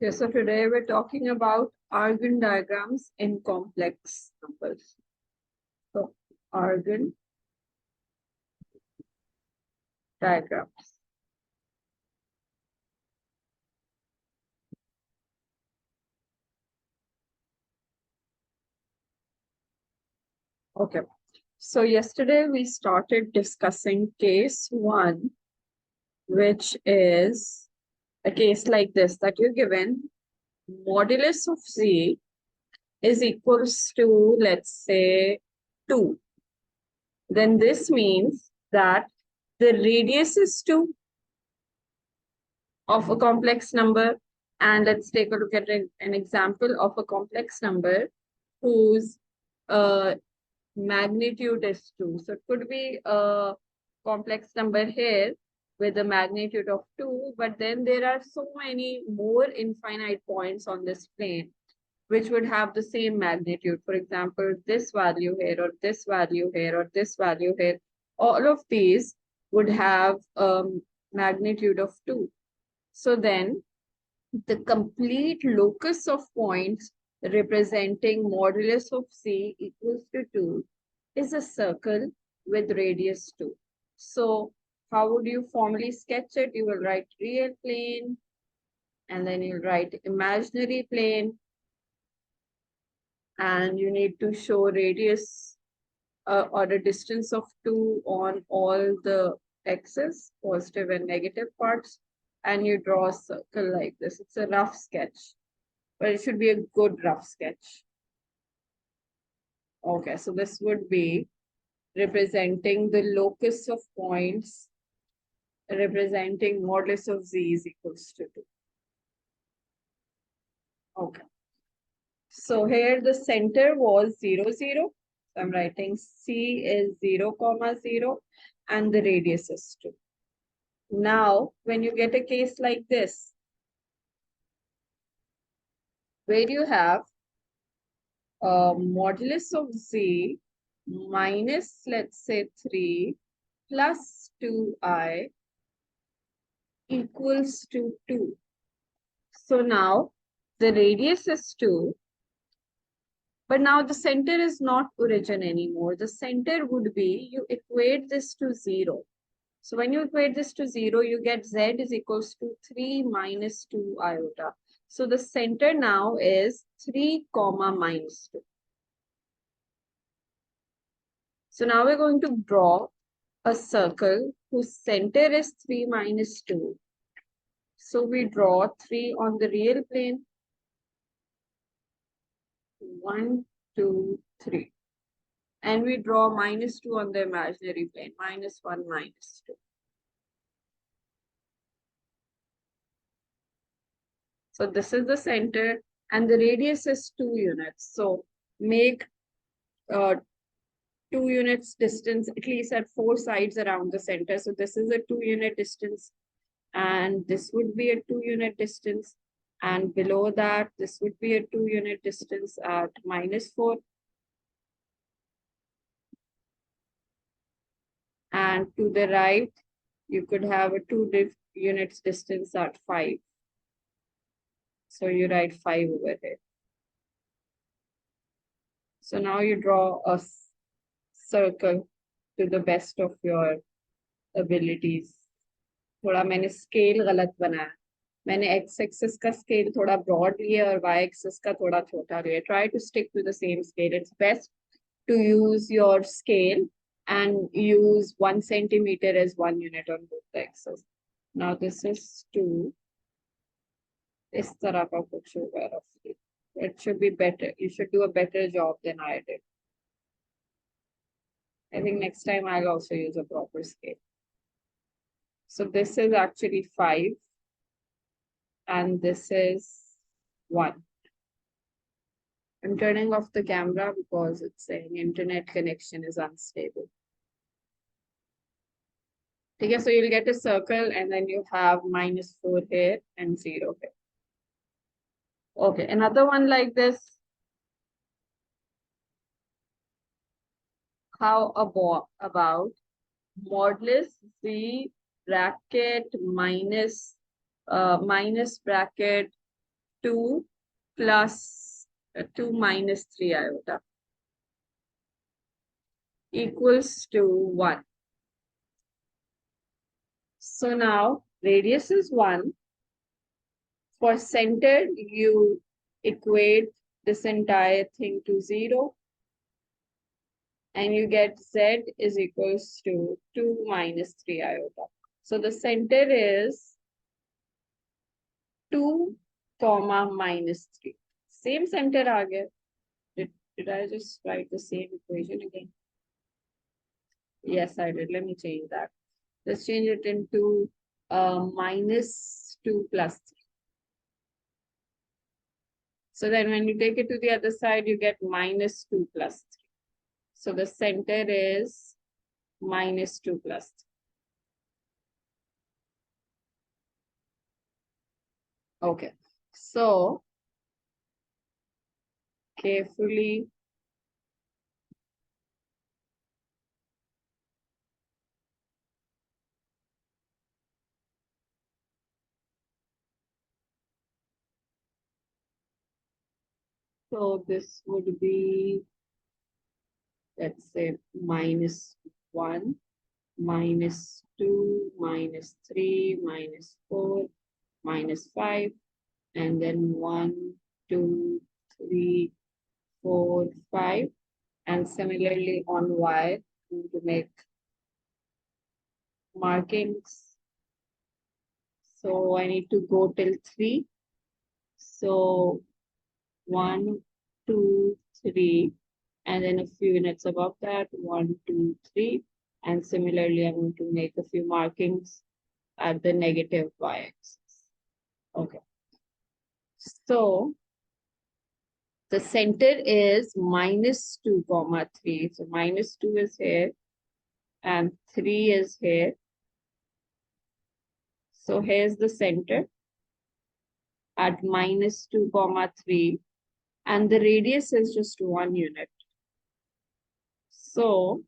Okay, so today we're talking about Argan diagrams in complex numbers. So, Argan diagrams. Okay, so yesterday we started discussing case one, which is a case like this that you're given modulus of z is equals to, let's say, 2. Then this means that the radius is 2 of a complex number. And let's take a look at an example of a complex number whose magnitude is 2. So it could be a complex number here with a magnitude of 2, but then there are so many more infinite points on this plane which would have the same magnitude. For example, this value here, or this value here, or this value here. All of these would have a magnitude of 2. So then the complete locus of points representing modulus of z equals to 2 is a circle with radius 2. So how would you formally sketch it? You will write real plane, and then you'll write imaginary plane, and you need to show radius or a distance of 2 on all the x's, positive and negative parts, and you draw a circle like this. It's a rough sketch, but it should be a good rough sketch. Okay, so this would be representing the locus of points representing modulus of z is equals to 2. Okay. So here the center was 0, 0. So I'm writing C is 0, 0, and the radius is 2. Now, when you get a case like this, where you have modulus of z minus, let's say, 3 plus 2i equals to 2. So now the radius is 2, but now the center is not origin anymore. The center would be, you equate this to 0. So when you equate this to 0, you get z is equals to 3 minus 2 iota. So the center now is 3 comma minus 2. So now we're going to draw a circle whose center is 3 minus 2. So we draw 3 on the real plane. 1, 2, 3. And we draw minus 2 on the imaginary plane. Minus 1, minus 2. So this is the center, and the radius is 2 units. So make 2 units distance, at least at 4 sides around the center. So this is a 2 unit distance, and this would be a 2 unit distance. And below that, this would be a 2 unit distance at minus 4. And to the right, you could have a 2 units distance at 5. So you write 5 over here. So now you draw a circle to the best of your abilities. थोड़ा मैंने scale गलत बनाया. मैंने x axis का scale थोड़ा broad लिया और y axis का थोड़ा छोटा लिया. Try to stick to the same scale. It's best to use your scale and use 1 centimeter as 1 unit on both the axes. Now this is 2. इस तरह का कुछ होगा roughly. It should be better. You should do a better job than I did. I think next time I'll also use a proper scale. So this is actually 5. And this is 1. I'm turning off the camera because it's saying internet connection is unstable. Okay, so you'll get a circle and then you have minus 4 here and 0 here. Okay, another one like this. How about modulus z bracket minus bracket 2 plus 2 minus 3 iota equals to 1. So now radius is 1. For center, you equate this entire thing to 0. And you get z is equals to 2 minus 3 iota. So the center is 2 comma minus 3. Same center aa gaya. Did I just write the same equation again? Yes, I did. Let me change that. Let's change it into minus 2 plus 3. So then when you take it to the other side, you get minus 2 plus 3. So the center is minus 2 plus 3. Okay. So carefully so this would be, let's say, minus 1, minus 2, minus 3, minus 4, minus 5, and then 1, 2, 3, 4, 5. And similarly on Y, I'm going to make markings. So I need to go till 3. So 1, 2, 3, and then a few units above that, 1, 2, 3. And similarly, I'm going to make a few markings at the negative y-axis. Okay. So the center is minus 2 comma 3. So minus 2 is here and 3 is here. So here's the center at minus 2 comma 3, and the radius is just 1 unit. So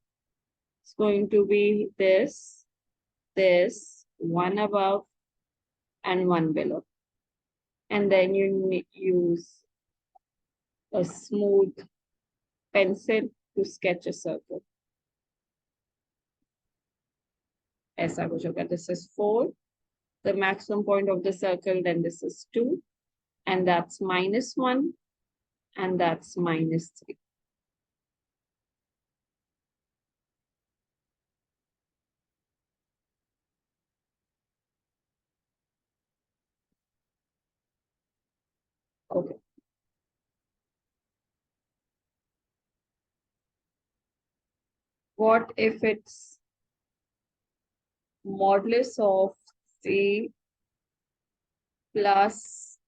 it's going to be this, 1 above and 1 below. And then you use a smooth pencil to sketch a circle. ऐसा कुछ होगा. This is 4. The maximum point of the circle, then this is 2. And that's minus 1. And that's minus 3. Okay. What if it's modulus of 3 plus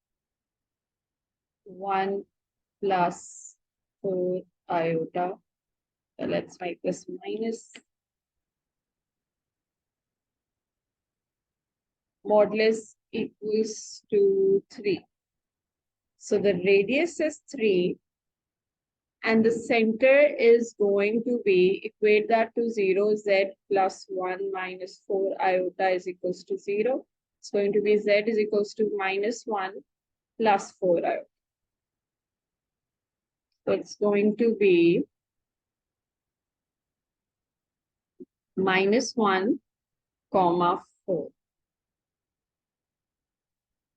1 plus 4 iota? So let's make this minus. Modulus equals to 3. So the radius is 3. And the center is going to be, equate that to 0, z plus 1 minus 4 iota is equals to 0. It's going to be z is equals to minus 1 plus 4 iota. So it's going to be minus 1 comma 4,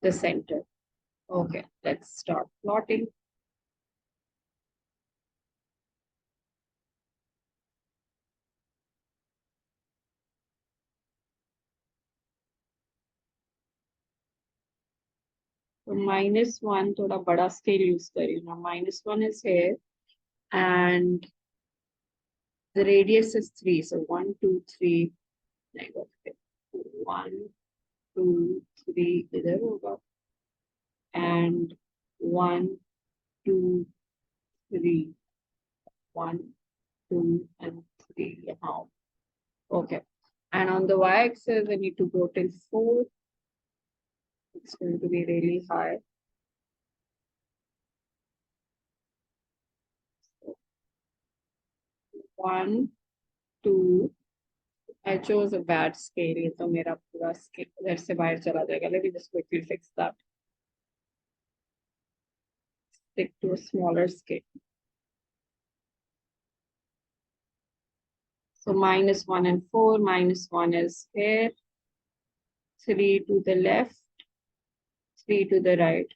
the center. Okay, let's start plotting. So minus 1, thoda bada scale use kari na. Minus 1 is here and the radius is 3. So 1, 2, 3. 1, 2, 3 इधर होगा and 1, 2, 3. 1, 2, and 3 यहाँ. Okay. And on the y-axis, I need to go till 4. It's going to be really high. 1, 2. I chose a bad scale. ये तो मेरा पूरा scale इधर से बाहर चला जाएगा. Let me just quickly fix that. stick to a smaller scale. So -1 and 4, -1 is here, 3 to the left, 3 to the right.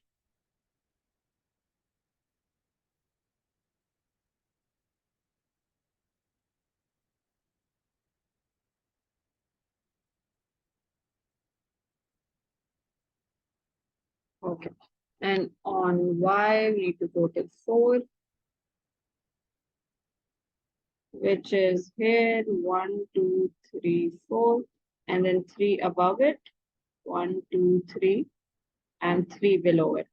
Okay. And on Y, we need to go to 4, which is here, 1, 2, 3, 4, and then 3 above it, 1, 2, 3, and 3 below it.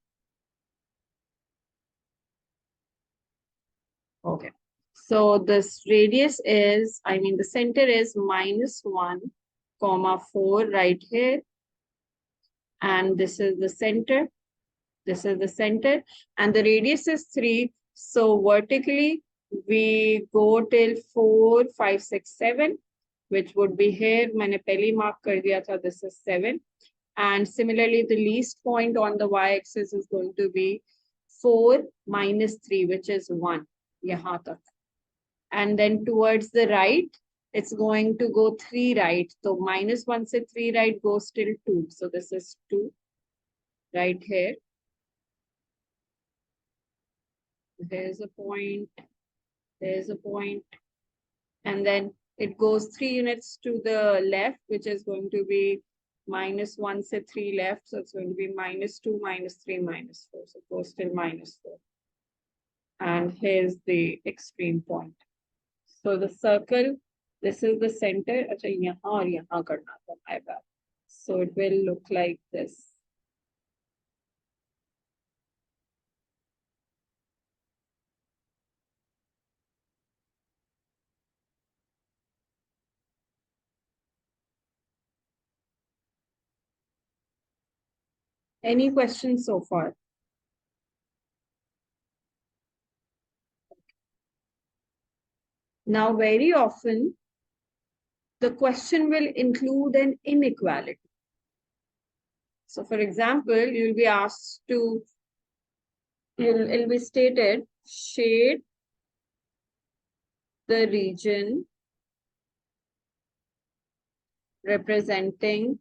Okay. So this radius is, the center is -1, comma 4 right here. And this is the center. This is the center. And the radius is 3. So vertically, we go till 4, 5, 6, 7, which would be here. मैंने पहले mark कर दिया था. This is 7. And similarly, the least point on the y-axis is going to be 4 minus 3, which is 1. यहाँ तक. And then towards the right, it's going to go 3 right. So -1 से 3 right goes till 2. So this is 2 right here. There's a point. There's a point. And then it goes 3 units to the left, which is going to be -1 से 3 left. So it's going to be -2, -3, -4. So it goes till -4. And here's the extreme point. So the circle, this is the center. अच्छा यहाँ और यहाँ करना था, my bad. So it will look like this. Any questions so far? Now, very often, the question will include an inequality. So, for example, you'll be asked to, it'll be stated, shade the region representing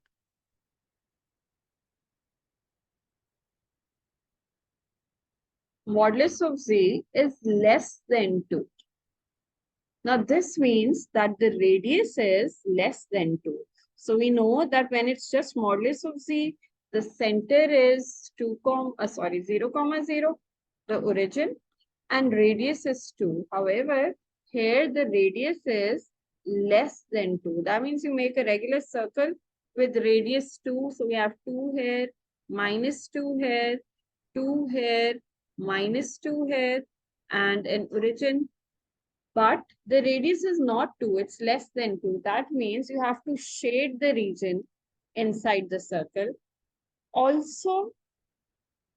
modulus of z is less than 2. Now, this means that the radius is less than 2. So, we know that when it's just modulus of z, the center is 0, 0, the origin, and radius is 2. However, here the radius is less than 2. That means you make a regular circle with radius 2. So, we have 2 here, -2 here, 2 here, -2 here, and an origin. But the radius is not 2, it's less than 2. That means you have to shade the region inside the circle. Also,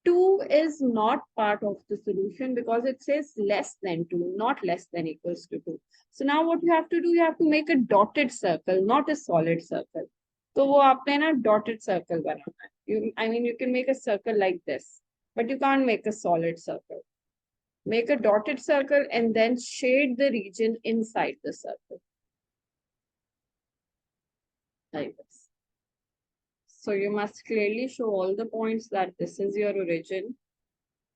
2 is not part of the solution because it says less than 2, not less than equals to 2. So now what you have to do, you have to make a dotted circle, not a solid circle. So वो आपने ना dotted circle बनाना है. You can make a circle like this, but you can't make a solid circle. Make a dotted circle and then shade the region inside the circle. Like this. So you must clearly show all the points that this is your origin.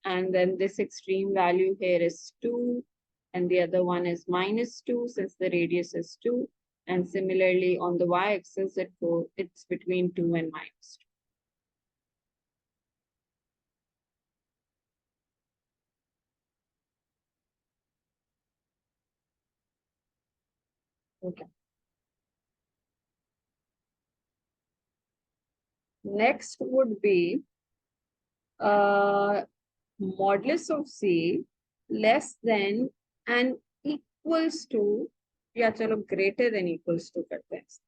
And then this extreme value here is 2. And the other one is -2 since the radius is 2. And similarly on the y-axis, it's between 2 and -2. Okay. Next would be modulus of z less than and equals to, या चलो greater than equals to करते हैं.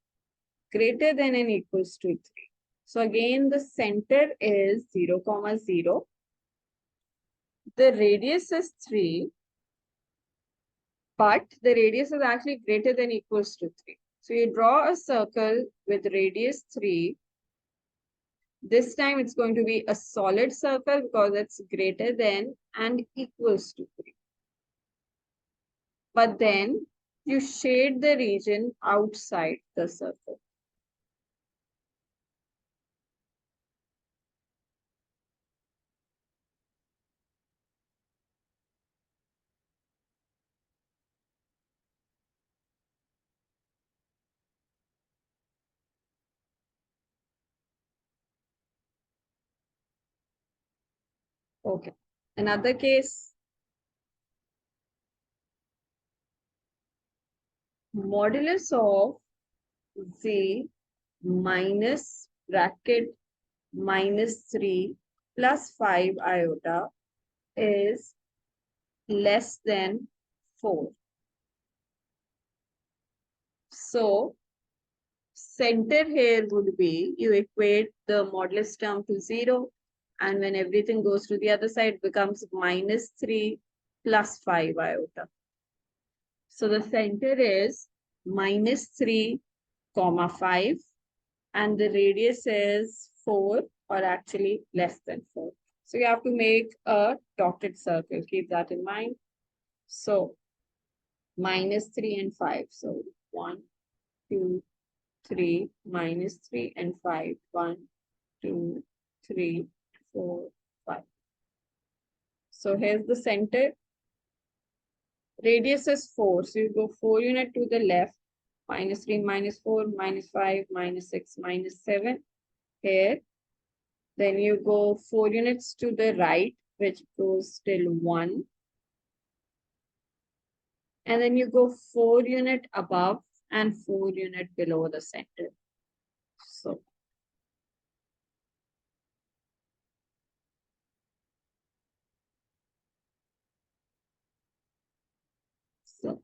Greater than and equals to 3. So again, the center is 0, 0. The radius is 3, but the radius is actually greater than equals to 3. So you draw a circle with radius 3 This time it's going to be a solid circle because it's greater than and equals to 3. But then you shade the region outside the circle. Okay. Another case, modulus of z minus bracket minus 3 plus 5 iota is less than 4. So center here would be, you equate the modulus term to 0, and when everything goes to the other side, it becomes minus 3 plus 5 iota. So the center is minus 3 comma 5, and the radius is 4, or actually less than 4. So you have to make a dotted circle. Keep that in mind. So minus 3 and 5. So 1, 2, 3, minus 3 and 5. 1, 2, 3, 4, 5. So here's the center. Radius is 4. So you go 4 unit to the left. Minus 3, minus 4, minus 5, minus 6, minus 7. Here. Then you go 4 units to the right, which goes till 1. And then you go 4 unit above and 4 unit below the center. So So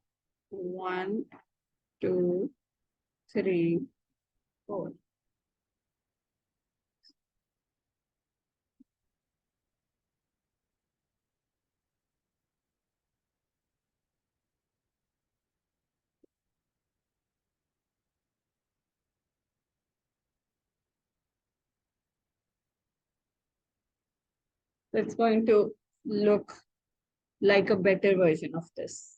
1, 2, 3, 4. It's going to look like a better version of this.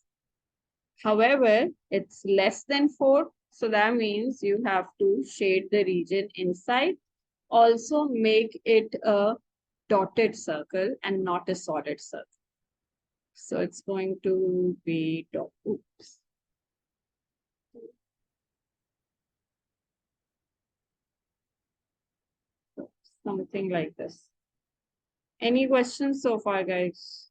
However, it's less than 4. So that means you have to shade the region inside. Also make it a dotted circle and not a solid circle. So it's going to be oops. Something like this. Any questions so far, guys?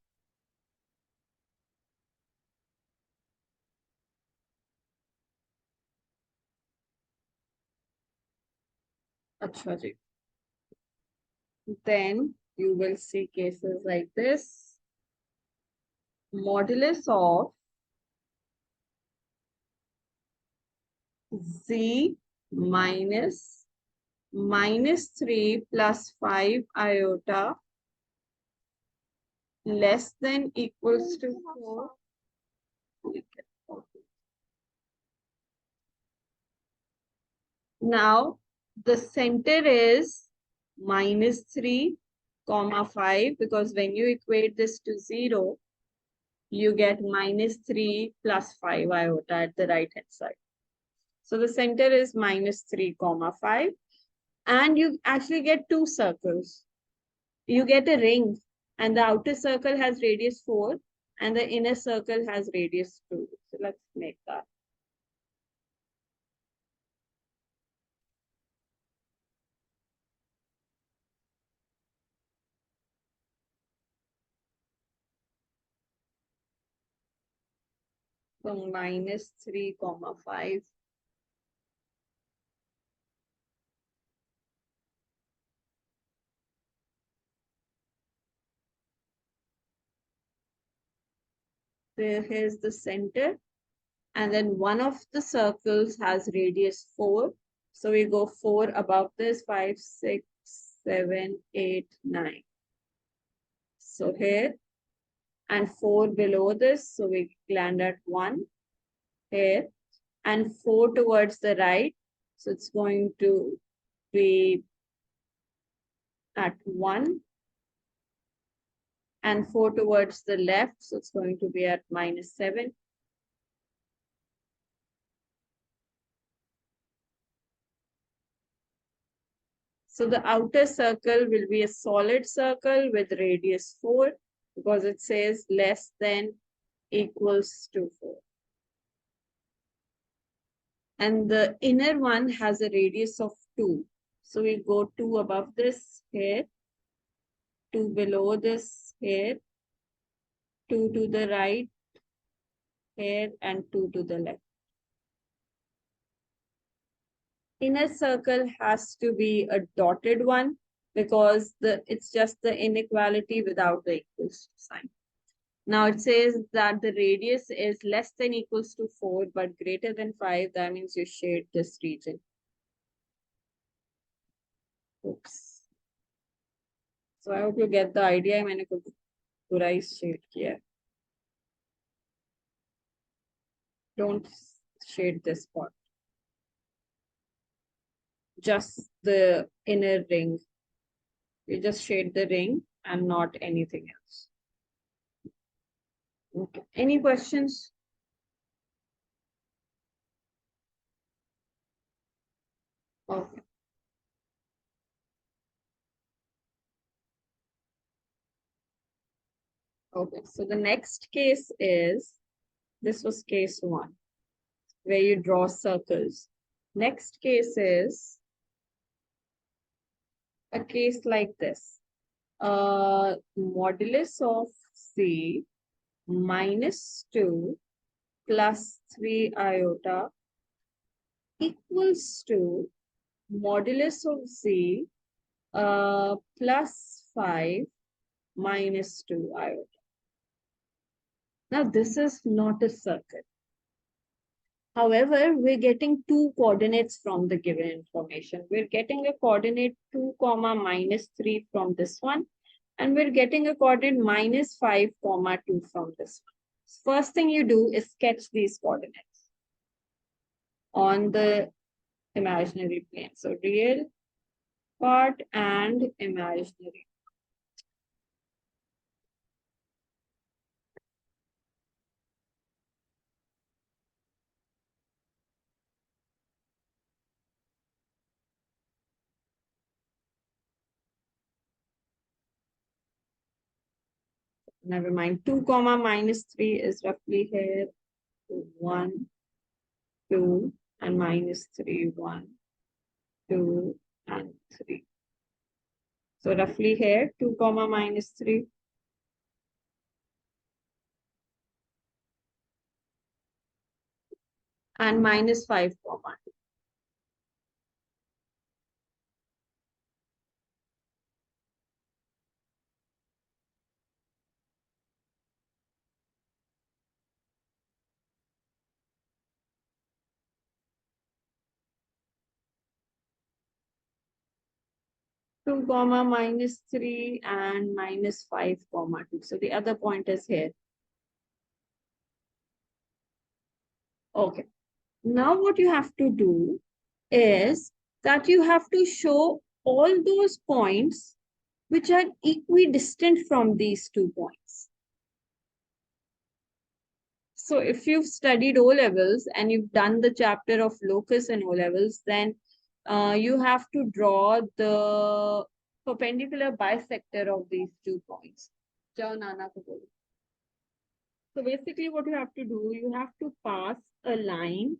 Achha ji. Then you will see cases like this. Modulus of z minus minus 3 plus 5 iota less than equals to 4. Now the center is minus 3 comma 5, because when you equate this to 0, you get minus 3 plus 5 iota at the right hand side. So the center is minus 3 comma 5, and you actually get two circles. You get a ring, and the outer circle has radius 4 and the inner circle has radius 2. So let's make that. So minus 3 comma 5. Here's the center, and then one of the circles has radius 4. So we go 4 above this, 5, 6, 7, 8, 9. So here, and 4 below this, so we land at 1 here, and 4 towards the right. So it's going to be at 1 and 4 towards the left. So it's going to be at -7. So the outer circle will be a solid circle with radius 4 because it says less than equals to 4. And the inner one has a radius of 2. So we go 2 above this here, 2 below this here, 2 to the right here, and 2 to the left. Inner circle has to be a dotted one because it's just the inequality without the equals sign. Now it says that the radius is less than equals to 4 but greater than 5. That means you shade this region. Oops. So I hope you get the idea. मैंने कुछ पूरा ही shade किया. Don't shade this part. Just the inner ring. You just shade the ring and not anything else. Okay. Any questions? Okay. Okay. So the next case is, this was case 1, where you draw circles. Next case is a case like this. Modulus of C -2 plus 3 iota equals to modulus of Z plus 5 -2 iota. Now this is not a circle. However, we're getting 2 coordinates from the given information. We're getting a coordinate 2, -3 from this one. And we're getting a coordinate -5, 2 from this one. First thing you do is sketch these coordinates on the imaginary plane. So real part and imaginary. Never mind. 2, -3 is roughly here. 1, 2, and -3, 1, 2, and 3. So roughly here, 2, -3. And -5, 2, -3 and -5, 2. So the other point is here. Okay. Now what you have to do is that you have to show all those points which are equidistant from these 2 points. So if you've studied O-levels and you've done the chapter of locus in O-levels, then you have to draw the perpendicular bisector of these 2 points. So basically what you have to do, you have to pass a line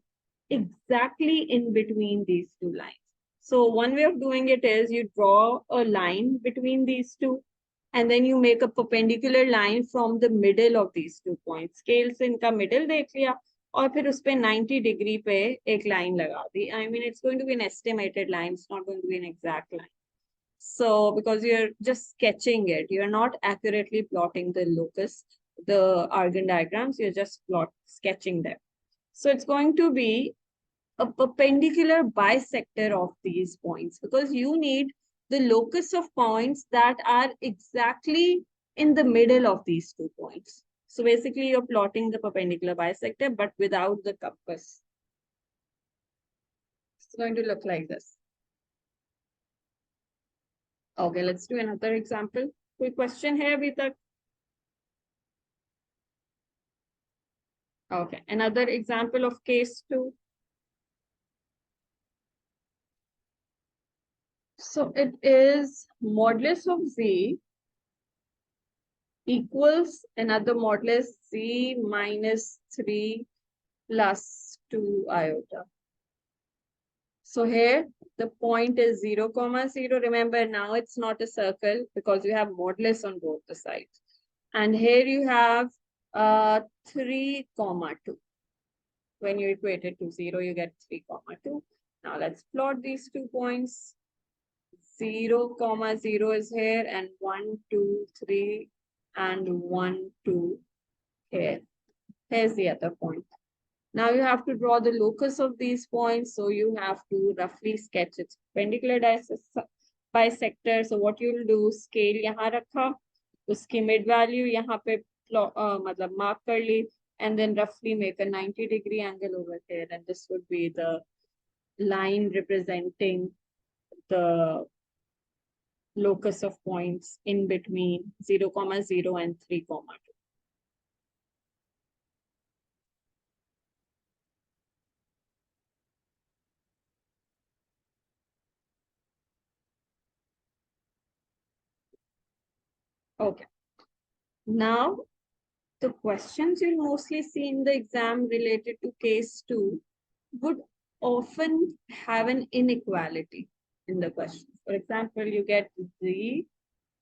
exactly in between these 2 lines. So one way of doing it is you draw a line between these 2 and then you make a perpendicular line from the middle of these 2 points. Scale से इनका middle देख लिया और फिर उस पे 90 degree पे एक line लगा दी. I mean, it's going to be an estimated line. It's not going to be an exact line. So because you're just sketching it, you're not accurately plotting the locus, the Argan diagrams, you're just sketching them. So it's going to be a perpendicular bisector of these points because you need the locus of points that are exactly in the middle of these 2 points. So basically you're plotting the perpendicular bisector but without the compass. It's going to look like this. Okay, let's do another example. Quick question here, अभी तक? Okay, another example of case 2. So it is modulus of z equals another modulus z minus 3 plus 2 iota. So here the point is 0, 0. Remember, now it's not a circle because you have modulus on both the sides. And here you have 3, 2. When you equate it to 0, you get 3, 2. Now let's plot these 2 points. 0, 0 is here, and 1, 2, 3, and 1, 2 here. Here's the other point. Now you have to draw the locus of these points. So you have to roughly sketch its perpendicular bisector. So what you'll do, scale यहाँ रखा, उसकी mid value यहाँ पे मतलब mark कर ली, and then roughly make a 90-degree angle over here. And this would be the line representing the locus of points in between 0, 0 and 3, 2. Okay. Now, the questions you'll mostly see in the exam related to case 2 would often have an inequality in the question. For example, you get z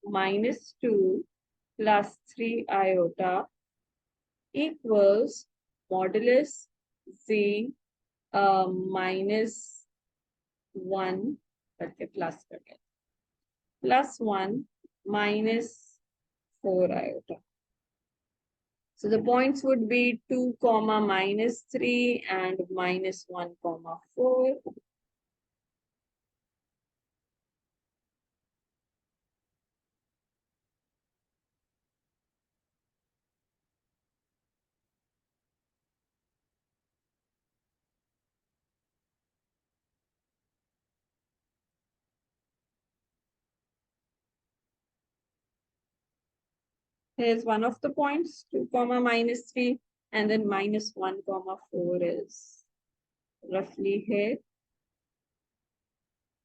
minus 2 plus 3 iota equals modulus z minus 1, okay, plus 1 minus 4 iota. So the points would be 2, minus 3 and minus 1, 4. Here's one of the points, 2, minus 3, and then minus 1, 4 is roughly here.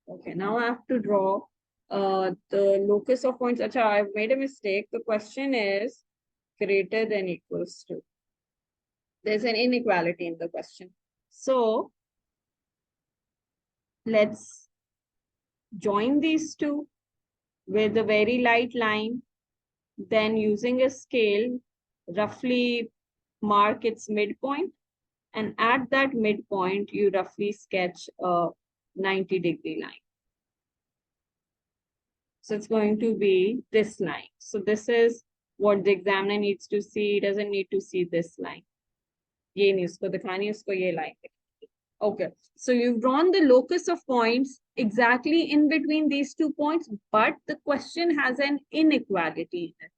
Okay, now I have to draw the locus of points. Acha, I've made a mistake. The question is greater than equals to. There's an inequality in the question. So let's join these two with a very light line. Then using a scale, roughly mark its midpoint. And at that midpoint, you roughly sketch a 90-degree line. So it's going to be this line. So this is what the examiner needs to see. He doesn't need to see this line. ये नहीं उसको दिखानी, उसको ये line. Okay, so you've drawn the locus of points exactly in between these 2 points, but the question has an inequality in it.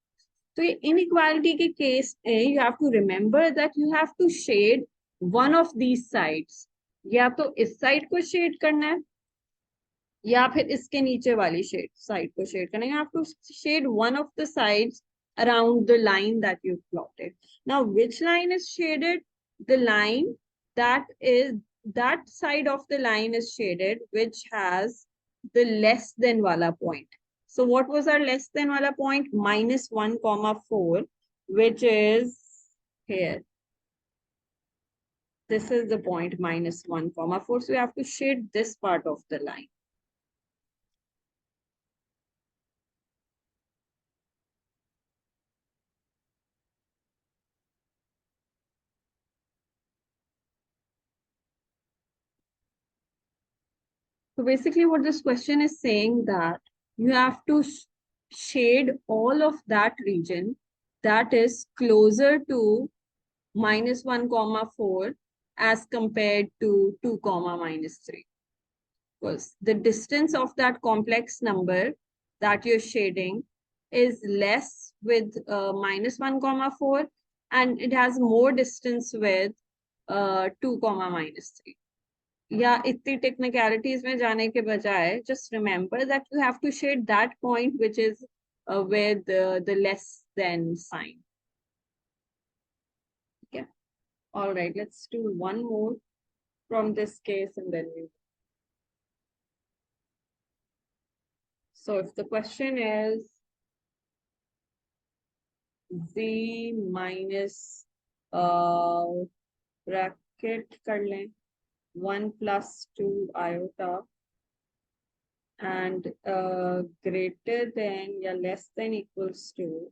So inequality के case में you have to remember that you have to shade one of these sides. या तो इस side को shade करना है, या फिर इसके नीचे वाली side को shade करना है. You have to shade one of the sides around the line that you've plotted. Now, which line is shaded? The line that side of the line is shaded, which has the less than wala point. So what was our less than wala point? Minus 1, 4, which is here. This is the point minus 1, 4. So we have to shade this part of the line. So basically what this question is saying that you have to shade all of that region that is closer to minus 1, 4 as compared to 2, minus 3. Because the distance of that complex number that you're shading is less with minus 1, 4, and it has more distance with 2, minus 3. या इतनी technicalities में जाने के बजाय just remember that you have to shade that point which is with the less than sign. Okay. All right. Let's do one more from this case and then we. So if the question is z minus bracket कर लें 1 plus 2 iota and greater than या less than equals to,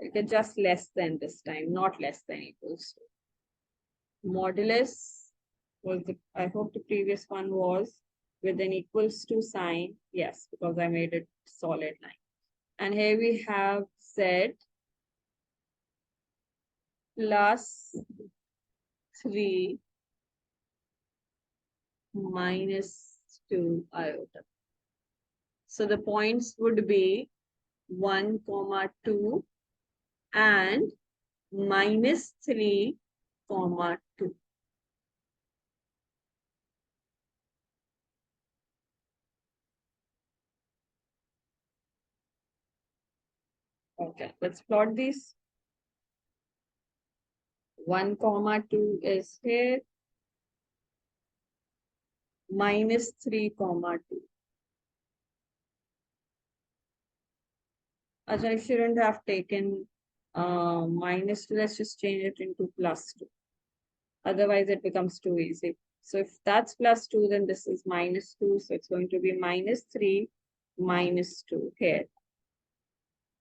okay, just less than this time, not less than equals to. Modulus was the, I hope the previous one was with an equals to sign. Yes, because I made it solid line. And here we have z plus 3 minus 2 iota. So the points would be 1, 2 and minus 3, 2. Okay, let's plot these. 1, 2 is here. Minus 3, 2. As I shouldn't have taken minus 2. Let's just change it into plus 2. Otherwise, it becomes too easy. So if that's plus 2, then this is minus 2. So it's going to be minus 3, minus 2 here.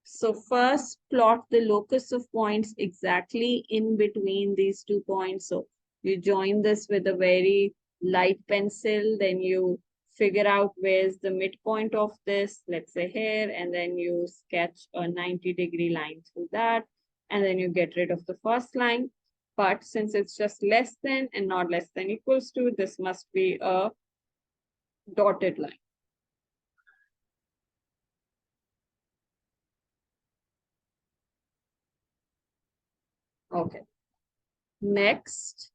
So first plot the locus of points exactly in between these 2 points. So you join this with a very light pencil, then you figure out where's the midpoint of this, let's say here, and then you sketch a 90-degree line through that, and then you get rid of the first line. But since it's just less than and not less than equals to, this must be a dotted line. Okay. Next,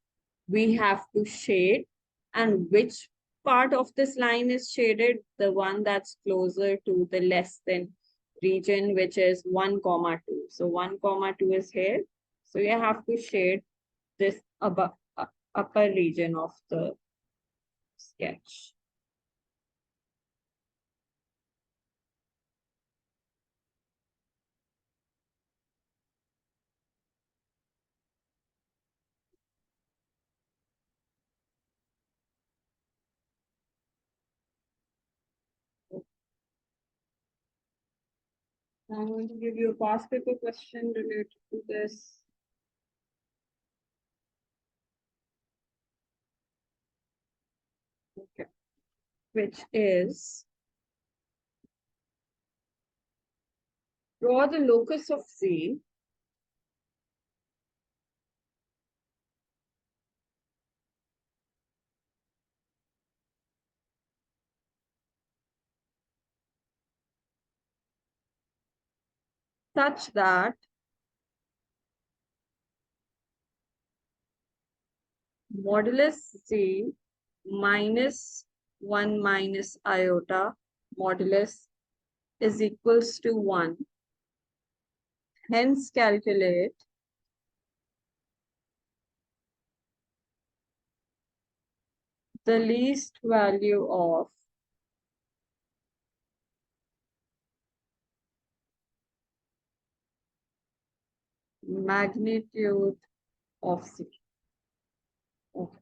we have to shade, and which part of this line is shaded? The one that's closer to the less than region, which is 1, 2. So 1, 2 is here. So you have to shade this above, upper region of the sketch. I'm going to give you a past paper question related to this. Okay. Which is, draw the locus of Z such that modulus Z minus 1 minus iota modulus is equals to 1. Hence calculate the least value of magnitude of Z. Okay.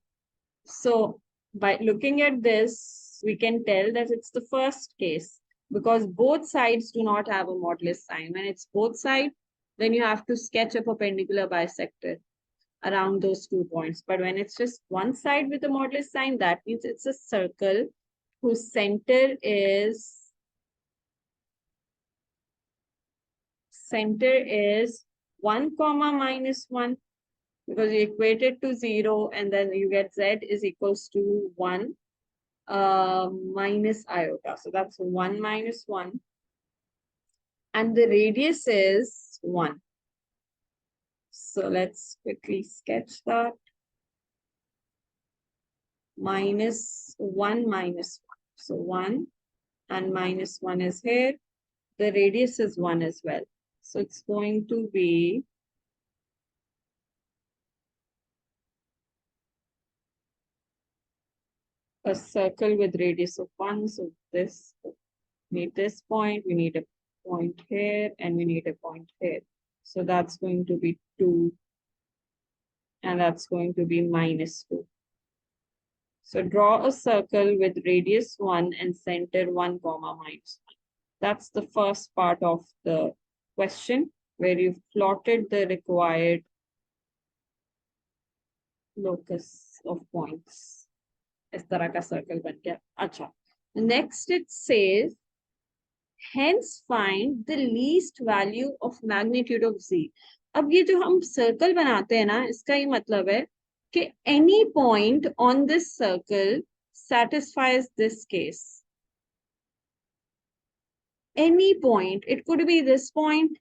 So by looking at this, we can tell that it's the first case because both sides do not have a modulus sign. When it's both sides, then you have to sketch a perpendicular bisector around those 2 points. But when it's just one side with a modulus sign, that means it's a circle whose center is 1 comma minus 1 because you equate it to 0 and then you get z is equals to 1 minus iota. So that's 1 minus 1. And the radius is 1. So let's quickly sketch that. minus 1 minus 1. So 1 and minus 1 is here. The radius is 1 as well. So it's going to be a circle with radius of 1. So this, we need this point, we need a point here, and we need a point here. So that's going to be 2, and that's going to be minus 2. So draw a circle with radius 1 and center 1 comma minus 1. That's the first part of the question where you've plotted the required locus of points. इस तरह का circle बन गया. अच्छा. Next it says, hence find the least value of magnitude of z. अब ये जो हम circle बनाते हैं ना, इसका ये मतलब है कि any point on this circle satisfies this case. Any point, it could be this point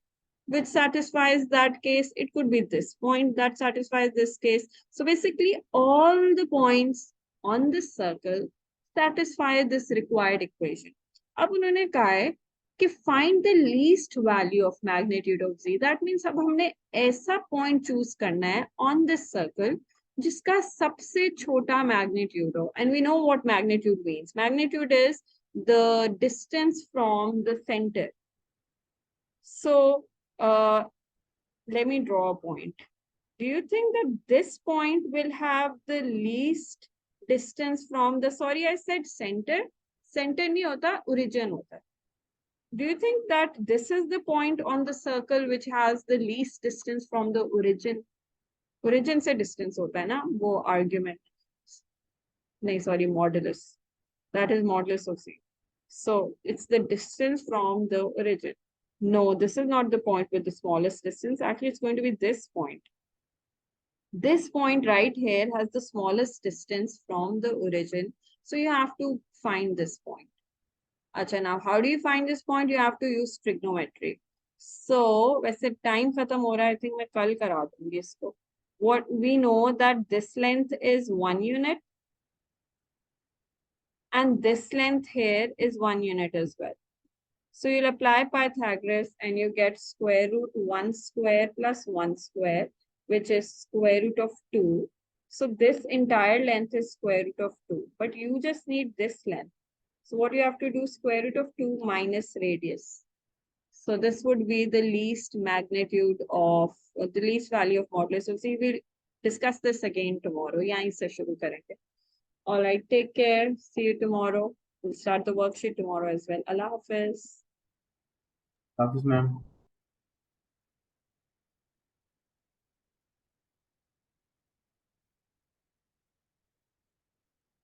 which satisfies that case, it could be this point that satisfies this case. So basically all the points on this circle satisfy this required equation. अब उन्होंने कहा है कि find the least value of magnitude of z. That means अब हमने ऐसा point choose करना है on this circle जिसका सबसे छोटा magnitude हो. And we know what magnitude means. Magnitude is the distance from the center. So let me draw a point. Do you think that this point will have the least distance from the, sorry, I said center. Center nahi hota, origin hota. Do you think that this is the point on the circle which has the least distance from the origin? Origin se distance hota hai na, wo argument. Nahi, sorry, modulus. That is modulus of c. So it's the distance from the origin. No, this is not the point with the smallest distance. Actually, it's going to be this point. This point right here has the smallest distance from the origin. So you have to find this point. Acha, now how do you find this point? You have to use trigonometry. So, वैसे time खत्म हो रहा है, I think मैं कल करा दूंगी इसको. What we know that this length is 1 unit. And this length here is 1 unit as well. So you'll apply Pythagoras and you get square root 1 square plus 1 square, which is square root of 2. So this entire length is square root of 2, but you just need this length. So what you have to do, square root of 2 minus radius. So this would be the least magnitude of, the least value of modulus. So see, we'll discuss this again tomorrow. yahin se shuru karenge. All right, take care. See you tomorrow. We'll start the worksheet tomorrow as well. Allah Hafiz. Hafiz, ma'am.